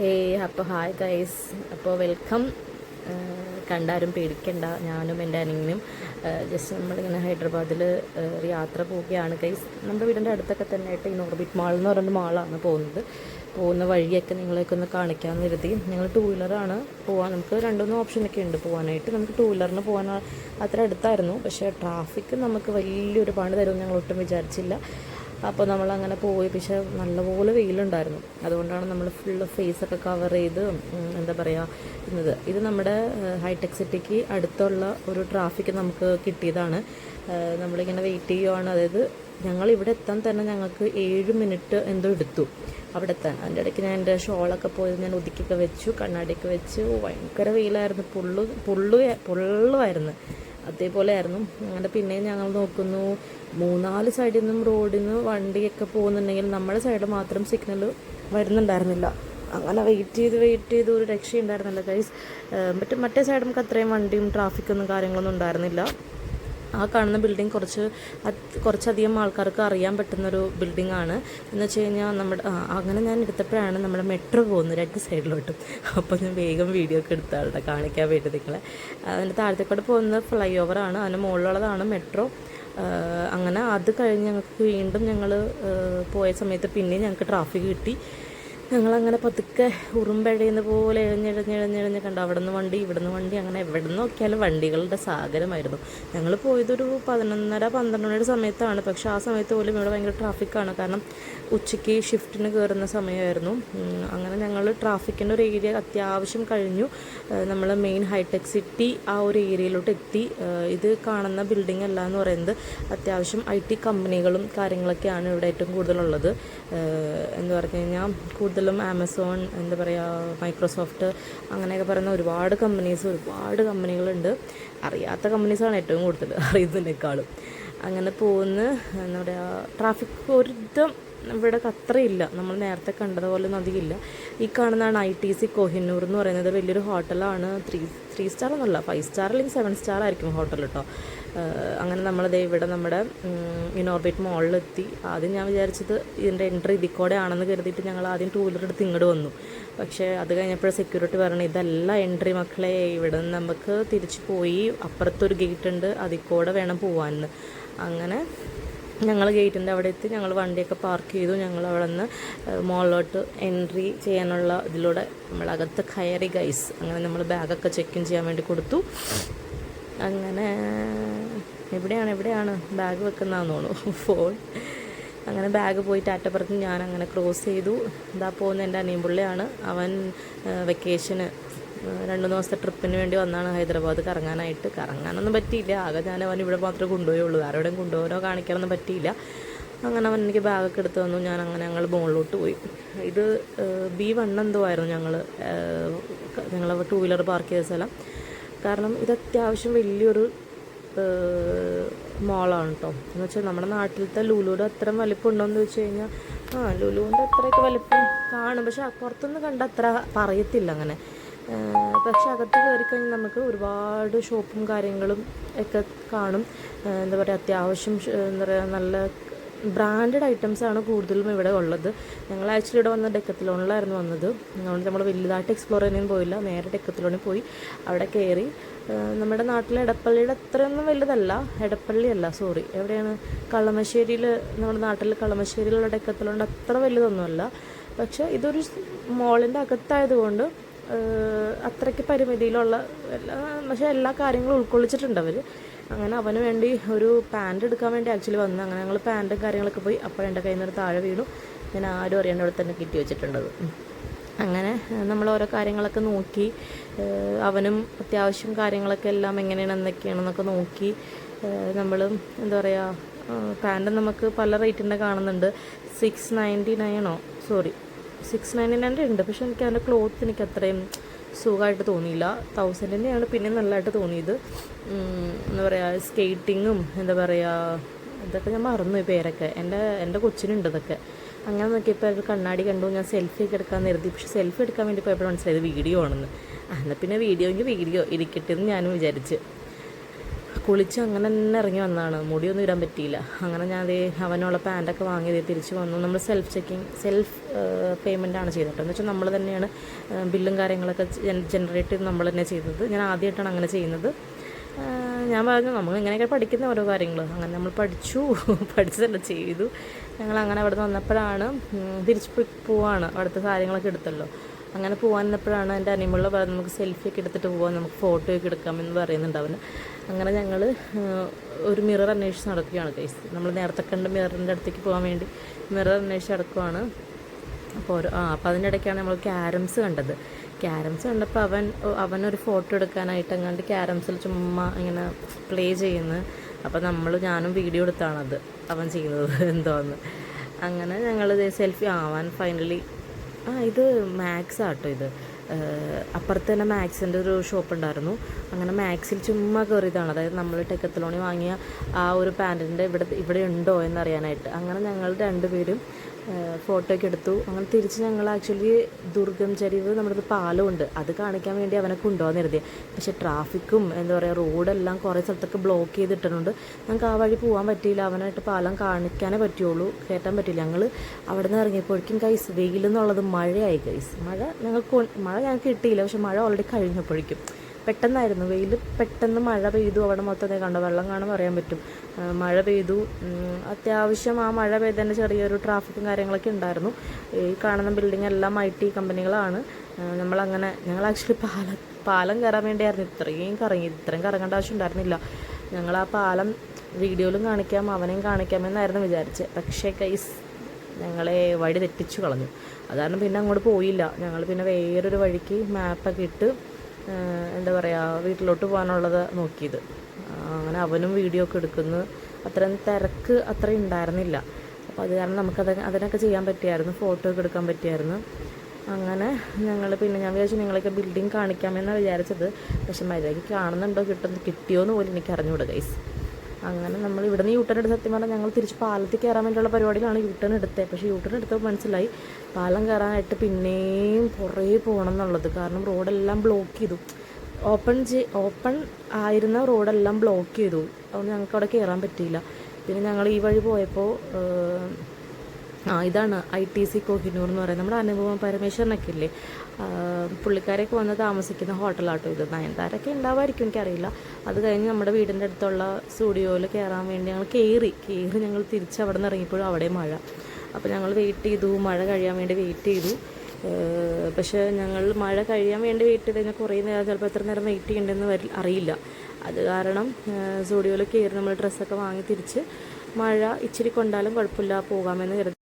അപ്പോൾ hi guys, അപ്പോൾ welcome. കണ്ടാരും പേടിക്കണ്ട, ഞാനും എൻ്റെ അനിയനും ജസ്റ്റ് നമ്മളിങ്ങനെ ഹൈദരാബാദിൽ ഒരു യാത്ര പോവുകയാണ് ഗൈസ്. നമ്മുടെ വീടിൻ്റെ അടുത്തൊക്കെ തന്നെ ആയിട്ട് ഈ നോർബിറ്റ് മാൾ എന്ന് പറയുന്ന മാളാണ് പോകുന്ന വഴിയൊക്കെ നിങ്ങളെയൊക്കെ ഒന്ന് കാണിക്കാമെന്ന് കരുതി. ഞങ്ങൾ ടൂ വീലറാണ് പോകാൻ. നമുക്ക് രണ്ടുമൂന്ന് ഓപ്ഷനൊക്കെ ഉണ്ട് പോകാനായിട്ട്. നമുക്ക് ടൂ വീലറിന് പോകാൻ അത്ര അടുത്തായിരുന്നു, പക്ഷേ ട്രാഫിക് നമുക്ക് വലിയൊരു പണി തരുമെന്ന് ഞങ്ങൾ ഒട്ടും വിചാരിച്ചില്ല. അപ്പോൾ നമ്മളങ്ങനെ പോയി. പക്ഷേ നല്ലപോലെ വെയിലുണ്ടായിരുന്നു. അതുകൊണ്ടാണ് നമ്മൾ ഫുള്ള് ഫേസൊക്കെ കവർ ചെയ്ത് എന്താ പറയുക ഇത് നമ്മുടെ ഹൈടെക് സിറ്റിക്ക് അടുത്തുള്ള ഒരു ട്രാഫിക് നമുക്ക് കിട്ടിയതാണ്. നമ്മളിങ്ങനെ വെയിറ്റ് ചെയ്യുവാണ്. അതായത് ഞങ്ങളിവിടെ എത്താൻ തന്നെ ഞങ്ങൾക്ക് 7 മിനിറ്റ് എന്തോ എടുത്തു അവിടെ എത്താൻ. അതിൻ്റെ ഇടയ്ക്ക് ഞാൻ എൻ്റെ ഷോളൊക്കെ പോയത് ഞാൻ ഒതുക്കിയൊക്കെ വെച്ചു, കണ്ണാടിയൊക്കെ വെച്ചു. ഭയങ്കര വെയിലായിരുന്നു, പൊള്ളുമായിരുന്നു. അതേപോലെ ആയിരുന്നു. അങ്ങനെ പിന്നെയും ഞങ്ങൾ നോക്കുന്നു, 3-4 സൈഡിൽ നിന്നും റോഡിൽ നിന്ന് വണ്ടിയൊക്കെ പോകുന്നുണ്ടെങ്കിൽ നമ്മുടെ സൈഡ് മാത്രം സിഗ്നൽ വരുന്നുണ്ടായിരുന്നില്ല. അങ്ങനെ വെയിറ്റ് ചെയ്ത് ഒരു രക്ഷയുണ്ടായിരുന്നില്ല ഗൈസ്. മറ്റേ സൈഡ് നമുക്ക് അത്രയും വണ്ടിയും ട്രാഫിക്കൊന്നും കാര്യങ്ങളൊന്നും ഉണ്ടായിരുന്നില്ല. ആ കാണുന്ന ബിൽഡിംഗ് കുറച്ചധികം ആൾക്കാർക്ക് അറിയാൻ പറ്റുന്നൊരു ബിൽഡിംഗ് ആണ്. എന്ന് വെച്ച് കഴിഞ്ഞാൽ അങ്ങനെ ഞാൻ എടുത്തപ്പോഴാണ് നമ്മുടെ മെട്രോ പോകുന്നത് 2 സൈഡിലോട്ടും. അപ്പോൾ ഞാൻ വേഗം വീഡിയോ ഒക്കെ എടുത്താളുടെ കാണിക്കാൻ വേണ്ടി നിങ്ങളെ. അതിൻ്റെ താഴത്തേക്കൂടെ പോകുന്നത് ഫ്ലൈ ഓവറാണ്, അതിന് മുകളിലുള്ളതാണ് മെട്രോ. അങ്ങനെ അത് കഴിഞ്ഞ് ഞങ്ങൾക്ക് വീണ്ടും ഞങ്ങൾ പോയ സമയത്ത് പിന്നെയും ഞങ്ങൾക്ക് ട്രാഫിക് കിട്ടി. ഞങ്ങളങ്ങനെ പതുക്കെ ഉറുമ്പഴയുന്ന പോലെ എഴഞ്ഞ് കണ്ടു. അവിടെ നിന്ന് വണ്ടി, ഇവിടെ നിന്ന് വണ്ടി, അങ്ങനെ എവിടെ നിന്ന് നോക്കിയാലും വണ്ടികളുടെ സാഗരമായിരുന്നു. ഞങ്ങൾ പോയതൊരു 11:30-12 മണിയുടെ സമയത്താണ്. പക്ഷേ ആ സമയത്ത് പോലും ഇവിടെ ഭയങ്കര ട്രാഫിക്കാണ്. കാരണം ഉച്ചയ്ക്ക് ഷിഫ്റ്റിന് കയറുന്ന സമയമായിരുന്നു. അങ്ങനെ ഞങ്ങൾ ട്രാഫിക്കിൻ്റെ ഒരു ഏരിയ അത്യാവശ്യം കഴിഞ്ഞു. നമ്മൾ മെയിൻ ഹൈടെക് സിറ്റി ആ ഒരു ഏരിയയിലോട്ട് എത്തി. ഇത് കാണുന്ന ബിൽഡിംഗ് അല്ല എന്ന് പറയുന്നത് അത്യാവശ്യം IT കമ്പനികളും കാര്യങ്ങളൊക്കെയാണ് ഇവിടെ ഏറ്റവും കൂടുതലുള്ളത്. എന്ന് പറഞ്ഞു കഴിഞ്ഞാൽ കൂടുതലും ആമസോൺ, എന്താ പറയുക, മൈക്രോസോഫ്റ്റ്, അങ്ങനെയൊക്കെ പറയുന്ന ഒരുപാട് കമ്പനികളുണ്ട്. അറിയാത്ത കമ്പനീസാണ് ഏറ്റവും കൂടുതൽ, അറിയുന്നതിനേക്കാളും. അങ്ങനെ പോകുന്ന എന്താ പറയുക, ട്രാഫിക് ഒരിടം ഇവിടെ അത്രയില്ല. നമ്മൾ നേരത്തെ കണ്ടതുപോലെ ഒന്നും അധികമില്ല. ഈ കാണുന്നതാണ് ITC കോഹിന്നൂർ എന്ന് പറയുന്നത്. വലിയൊരു ഹോട്ടലാണ്. 3 സ്റ്റാർ എന്നല്ല, 5 സ്റ്റാർ അല്ലെങ്കിൽ 7 സ്റ്റാർ ആയിരിക്കും ഹോട്ടൽ കേട്ടോ. അങ്ങനെ നമ്മളിതേ ഇവിടെ നമ്മുടെ ഇനോർബിറ്റ് മോളിലെത്തി. ആദ്യം ഞാൻ വിചാരിച്ചത് ഇതിൻ്റെ എൻട്രി ഇതിക്കൂടെ ആണെന്ന് കരുതിയിട്ട് ഞങ്ങൾ ആദ്യം ടൂ വീലർ എടുത്ത് ഇങ്ങോട്ട് വന്നു. പക്ഷേ അത് കഴിഞ്ഞപ്പോൾ സെക്യൂരിറ്റി പറഞ്ഞു, ഇതല്ല എൻട്രി മക്കളെ, ഇവിടെ നിന്ന് നമുക്ക് തിരിച്ചു പോയി അപ്പുറത്തൊരു ഗേറ്റ് ഉണ്ട്, അതിക്കൂടെ വേണം പോകാമെന്ന്. അങ്ങനെ ഞങ്ങൾ ഗേറ്റിൻ്റെ അവിടെ എത്തി. ഞങ്ങൾ വണ്ടിയൊക്കെ പാർക്ക് ചെയ്തു. ഞങ്ങൾ അവിടെ നിന്ന് മോളിലോട്ട് എൻട്രി ചെയ്യാനുള്ള ഇതിലൂടെ നമ്മളകത്ത് കയറി ഗൈസ്. അങ്ങനെ നമ്മൾ ബാഗൊക്കെ ചെക്ക് ചെയ്യാൻ വേണ്ടി കൊടുത്തു. അങ്ങനെ എവിടെയാണ് ബാഗ് വെക്കുന്നതെന്ന് തോന്നുന്നു, ഫോൺ. അങ്ങനെ ബാഗ് പോയി ടാറ്റ പറഞ്ഞ് ഞാൻ അങ്ങനെ ക്രോസ് ചെയ്തു. ഇതാ പോകുന്ന എൻ്റെ അനിയൻപിള്ളയാണ്. അവൻ വെക്കേഷന് 2 ദിവസത്തെ ട്രിപ്പിന് വേണ്ടി വന്നാണ് ഹൈദരാബാദ് കറങ്ങാനൊന്നും പറ്റിയില്ല. ആകെ ഞാൻ അവൻ ഇവിടെ മാത്രമേ കൊണ്ടുപോയുള്ളൂ, ആരോടെയും കൊണ്ടുപോകാനോ കാണിക്കാനൊന്നും പറ്റിയില്ല. അങ്ങനെ അവൻ എനിക്ക് ബാഗൊക്കെ എടുത്ത് തന്നു. ഞങ്ങൾ മുകളിലോട്ട് പോയി. ഇത് B1 എന്തോ ആയിരുന്നു ഞങ്ങൾ ടൂ വീലർ പാർക്ക് ചെയ്ത സ്ഥലം. കാരണം ഇത് അത്യാവശ്യം വലിയൊരു മോളാണ് കേട്ടോ. എന്ന് വെച്ചാൽ നമ്മുടെ നാട്ടിലത്തെ ലുലുവിൻ്റെ അത്രയും വലിപ്പം ഉണ്ടോ എന്ന് വെച്ച് കഴിഞ്ഞാൽ ലുലുവിൻ്റെ അത്രയൊക്കെ വലിപ്പം കാണും, പക്ഷെ പുറത്തുനിന്ന് കണ്ട അത്ര പറയത്തില്ല അങ്ങനെ. പക്ഷെ അകത്ത് കയറിക്കഴിഞ്ഞാൽ നമുക്ക് ഒരുപാട് ഷോപ്പും കാര്യങ്ങളും ഒക്കെ കാണും. എന്താ പറയുക, അത്യാവശ്യം എന്താ പറയുക, നല്ല ബ്രാൻഡഡ് ഐറ്റംസാണ് കൂടുതലും ഇവിടെ ഉള്ളത്. ഞങ്ങൾ ആക്ച്വലി ഇവിടെ വന്ന ഡെക്കത്തിലോണിലായിരുന്നു വന്നത്. അതുകൊണ്ട് നമ്മൾ വലുതായിട്ട് എക്സ്പ്ലോർ ചെയ്യാനും പോയില്ല, നേരെ ഡെക്കത്തിലോണിൽ പോയി. അവിടെ കയറി. നമ്മുടെ നാട്ടിലെ എടപ്പള്ളിയുടെ അത്രയൊന്നും വലുതല്ല, എവിടെയാണ്, കളമശ്ശേരിയിൽ, നമ്മുടെ നാട്ടിൽ കളമശ്ശേരിയിലുള്ള ഡെക്കത്തിലോണ്ട് അത്ര വലുതൊന്നുമല്ല. പക്ഷേ ഇതൊരു മോളിൻ്റെ അകത്തായതുകൊണ്ട് അത്രയ്ക്ക് പരിമിതിയിലുള്ള പക്ഷേ എല്ലാ കാര്യങ്ങളും ഉൾക്കൊള്ളിച്ചിട്ടുണ്ട് അവർ. അങ്ങനെ അവന് വേണ്ടി ഒരു പാൻറ് എടുക്കാൻ വേണ്ടി ആക്ച്വലി വന്നു. അങ്ങനെ ഞങ്ങൾ പാൻറ്റും കാര്യങ്ങളൊക്കെ പോയി. അപ്പോൾ എൻ്റെ കയ്യിൽ നിന്ന് താഴെ വീണു. ഞാൻ ആരും അറിയാണ്ട് അവിടെ തന്നെ കിട്ടി വെച്ചിട്ടുണ്ടത്. അങ്ങനെ നമ്മൾ ഓരോ കാര്യങ്ങളൊക്കെ നോക്കി. അവനും അത്യാവശ്യം കാര്യങ്ങളൊക്കെ എല്ലാം എങ്ങനെയാണ് എന്തൊക്കെയാണെന്നൊക്കെ നോക്കി. നമ്മൾ എന്താ പറയുക, പാൻറ് നമുക്ക് പല റേറ്റിൻ്റെ കാണുന്നുണ്ട്. 699 ഉണ്ട്. പക്ഷെ എനിക്ക് അതിൻ്റെ ക്ലോത്ത് എനിക്ക് അത്രയും സുഖമായിട്ട് തോന്നിയില്ല. 1000-ൻ്റെയാണ് പിന്നെ നല്ലതായിട്ട് തോന്നിയത്. എന്താ പറയുക, സ്കേറ്റിങ്ങും എന്താ പറയുക, ഇതൊക്കെ ഞാൻ മറന്നു ഈ പേരൊക്കെ. എൻ്റെ കൊച്ചിനുണ്ട് ഇതൊക്കെ. അങ്ങനെ നോക്കിയപ്പോൾ ഒരു കണ്ണാടി കണ്ടു. ഞാൻ സെൽഫി ഒക്കെ എടുക്കാൻ കരുതി. പക്ഷെ സെൽഫി എടുക്കാൻ വേണ്ടി പോയപ്പോൾ മനസ്സിലായത് വീഡിയോ ആണെന്ന്. എന്നാൽ പിന്നെ വീഡിയോ ഇരിക്കട്ടെ എന്ന് ഞാനും വിചാരിച്ച്. കുളിച്ച് അങ്ങനെ തന്നെ ഇറങ്ങി വന്നതാണ്. മുടിയൊന്നും ഇടാൻ പറ്റിയില്ല. അങ്ങനെ ഞാൻ അതേ അവനുള്ള പാൻറ്റൊക്കെ വാങ്ങിയത് തിരിച്ച് വന്നു. നമ്മൾ സെൽഫ് പേയ്മെൻറ്റാണ് ചെയ്തിട്ട്. എന്ന് വെച്ചാൽ നമ്മൾ തന്നെയാണ് ബില്ലും കാര്യങ്ങളൊക്കെ ജനറേറ്റ് ചെയ്ത് നമ്മൾ തന്നെ ചെയ്തത്. ഞാൻ ആദ്യമായിട്ടാണ് അങ്ങനെ ചെയ്യുന്നത്. ഞാൻ പറഞ്ഞു നമ്മൾ ഇങ്ങനെയൊക്കെ പഠിക്കുന്ന ഓരോ കാര്യങ്ങൾ. അങ്ങനെ നമ്മൾ പഠിച്ചതല്ല ചെയ്തു. ഞങ്ങൾ അങ്ങനെ അവിടെ നിന്ന് വന്നപ്പോഴാണ് തിരിച്ച് പോവാണ്. അവിടുത്തെ കാര്യങ്ങളൊക്കെ എടുത്തല്ലോ. അങ്ങനെ പോകാൻ നിന്നപ്പോഴാണ് എൻ്റെ അനിമളിൽ പറഞ്ഞത് നമുക്ക് സെൽഫിയൊക്കെ എടുത്തിട്ട് പോകാം, നമുക്ക് ഫോട്ടോയൊക്കെ എടുക്കാമെന്ന് പറയുന്നുണ്ട് അവന്. അങ്ങനെ ഞങ്ങൾ ഒരു മിറർ അന്വേഷിച്ച് നടക്കുകയാണ് ഗൈസ്. നമ്മൾ നേരത്തെ കണ്ട മിററിൻ്റെ അടുത്തേക്ക് പോകാൻ വേണ്ടി മിറർ അന്വേഷിച്ച് നടക്കുകയാണ്. അപ്പോൾ അതിനിടയ്ക്കാണ് നമ്മൾ ക്യാരംസ് കണ്ടത്. ക്യാരംസ് കണ്ടപ്പോൾ അവനൊരു ഫോട്ടോ എടുക്കാനായിട്ട് അങ്ങാണ്ട് ക്യാരംസിൽ ചുമ്മാ ഇങ്ങനെ പ്ലേ ചെയ്യുന്നു. അപ്പോൾ ഞാനും വീഡിയോ എടുത്താണത് അവൻ ചെയ്യുന്നത് എന്തോന്ന്. അങ്ങനെ ഞങ്ങൾ സെൽഫി ആവാൻ ഫൈനലി ഇത് മാക്സ് ആട്ടോ. ഇത് അപ്പുറത്ത് തന്നെ മാക്സിൻ്റെ ഒരു ഷോപ്പ് ഉണ്ടായിരുന്നു. അങ്ങനെ മാക്സിൽ ചുമ്മാ കയറിയതാണ്. അതായത് നമ്മൾ ടെക്കത്തലോണി വാങ്ങിയ ആ ഒരു പാൻറ്റിൻ്റെ ഇവിടെ ഉണ്ടോ എന്നറിയാനായിട്ട്. അങ്ങനെ ഞങ്ങൾ രണ്ടുപേരും ഫോട്ടോയൊക്കെ എടുത്തു. അങ്ങനെ തിരിച്ച് ഞങ്ങൾ ആക്ച്വലി ദുർഗം ചരിവ് നമ്മുടെ പാലമുണ്ട്, അത് കാണിക്കാൻ വേണ്ടി അവനെ കൊണ്ടുപോകാൻ കരുതിയത്. പക്ഷേ ട്രാഫിക്കും എന്താ പറയുക, റോഡെല്ലാം കുറേ സ്ഥലത്തൊക്കെ ബ്ലോക്ക് ചെയ്തിട്ടുണ്ട്. ഞങ്ങൾക്ക് ആ വഴി പോകാൻ പറ്റിയില്ല. അവനായിട്ട് പാലം കാണിക്കാനേ പറ്റുള്ളൂ, കയറ്റാൻ പറ്റില്ല. ഞങ്ങൾ അവിടെ നിന്ന് ഇറങ്ങിയപ്പോഴേക്കും ഗൈസ് വെയിലെന്നുള്ളത് മഴയായി ഗൈസ്. മഴ ഞങ്ങൾക്ക് കിട്ടിയില്ല. പക്ഷെ മഴ ഓൾറെഡി കഴിഞ്ഞപ്പോഴേക്കും പെട്ടെന്നായിരുന്നു വെയിൽ. പെട്ടെന്ന് മഴ പെയ്തു. അവിടെ മൊത്തം കണ്ടോ, വെള്ളം കാണുമ്പോൾ അറിയാൻ പറ്റും. മഴ പെയ്തു. അത്യാവശ്യം ആ മഴ പെയ്തതിൻ്റെ ചെറിയൊരു ട്രാഫിക്കും കാര്യങ്ങളൊക്കെ ഉണ്ടായിരുന്നു. ഈ കാണുന്ന ബിൽഡിംഗ് എല്ലാം IT കമ്പനികളാണ്. ഞങ്ങൾ ആക്ച്വലി പാലം കയറാൻ വേണ്ടിയായിരുന്നു ഇത്രയും കറങ്ങേണ്ട ആവശ്യം ഉണ്ടായിരുന്നില്ല. ഞങ്ങൾ ആ പാലം വീഡിയോയിലും കാണിക്കാം, അവനെയും കാണിക്കാമെന്നായിരുന്നു വിചാരിച്ചത്. പക്ഷേ ഗൈസ് ഞങ്ങളെ വഴി തെറ്റിച്ചു കളഞ്ഞു. അതാണ് പിന്നെ അങ്ങോട്ട് പോയില്ല. ഞങ്ങൾ പിന്നെ വേറൊരു വഴിക്ക് മാപ്പൊക്കെ ഇട്ട് എന്താ പറയുക വീട്ടിലോട്ട് പോകാനുള്ളത് നോക്കിയത്. അങ്ങനെ അവനും വീഡിയോ ഒക്കെ എടുക്കുന്നു. അത്രയും തിരക്ക് അത്രയും ഉണ്ടായിരുന്നില്ല. അപ്പോൾ അത് കാരണം അതിനൊക്കെ ചെയ്യാൻ പറ്റിയായിരുന്നു, ഫോട്ടോ ഒക്കെ എടുക്കാൻ പറ്റിയായിരുന്നു. അങ്ങനെ ഞാൻ വിചാരിച്ചു നിങ്ങളൊക്കെ ബിൽഡിങ് കാണിക്കാമെന്നാണ് വിചാരിച്ചത്. പക്ഷെ മര്യാദയ്ക്ക് കാണുന്നുണ്ടോ കിട്ടിയോന്ന് പോലും എനിക്ക് അറിഞ്ഞുകൂടാ ഗൈസ്. അങ്ങനെ നമ്മൾ ഇവിടെ നിന്ന് യൂട്ടേൺ എടുത്ത് സത്യം പറഞ്ഞാൽ ഞങ്ങൾ തിരിച്ച് പാലത്തിൽ കയറാൻ വേണ്ടിയുള്ള പരിപാടിയിലാണ് യൂട്ടേൺ എടുത്തത്. പക്ഷേ യൂട്ടേൺ എടുത്തപ്പോൾ മനസ്സിലായി പാലം കയറാനായിട്ട് പിന്നെയും കുറേ പോകണം എന്നുള്ളത്. കാരണം റോഡെല്ലാം ബ്ലോക്ക് ചെയ്തു. ഓപ്പൺ ആയിരുന്ന റോഡെല്ലാം ബ്ലോക്ക് ചെയ്തു. അതുകൊണ്ട് ഞങ്ങൾക്ക് അവിടെ കയറാൻ പറ്റിയില്ല. പിന്നെ ഞങ്ങൾ ഈ വഴി പോയപ്പോൾ ഇതാണ് ITC കോഹിനൂർ എന്ന് പറയുന്നത്. നമ്മുടെ അനുപമ പരമേശ്വരനൊക്കെ ഇല്ലേ, പുള്ളിക്കാരൊക്കെ വന്ന് താമസിക്കുന്ന ഹോട്ടലാട്ടോ ഇത്. നയൻതാരൊക്കെ ഉണ്ടാവുമായിരിക്കും, എനിക്കറിയില്ല. അത് കഴിഞ്ഞ് നമ്മുടെ വീടിൻ്റെ അടുത്തുള്ള സ്റ്റുഡിയോയിൽ കയറാൻ വേണ്ടി ഞങ്ങൾ കയറി ഞങ്ങൾ തിരിച്ച് അവിടെ നിന്ന് ഇറങ്ങിയപ്പോഴും അവിടെ മഴ. അപ്പോൾ ഞങ്ങൾ വെയിറ്റ് ചെയ്തു, മഴ കഴിയാൻ വേണ്ടി വെയിറ്റ് ചെയ്തു. പക്ഷേ ഞങ്ങൾ മഴ കഴിയാൻ വേണ്ടി വെയിറ്റ് ചെയ്ത് കഴിഞ്ഞാൽ കുറേ നേരം, ചിലപ്പോൾ എത്ര നേരം വെയിറ്റ് ചെയ്യേണ്ടതെന്ന് അറിയില്ല. അത് കാരണം സ്റ്റുഡിയോയിൽ കയറി നമ്മൾ ഡ്രസ്സൊക്കെ വാങ്ങി തിരിച്ച് മഴ ഇച്ചിരി കൊണ്ടാലും കുഴപ്പമില്ല പോകാമെന്ന് കരുതി.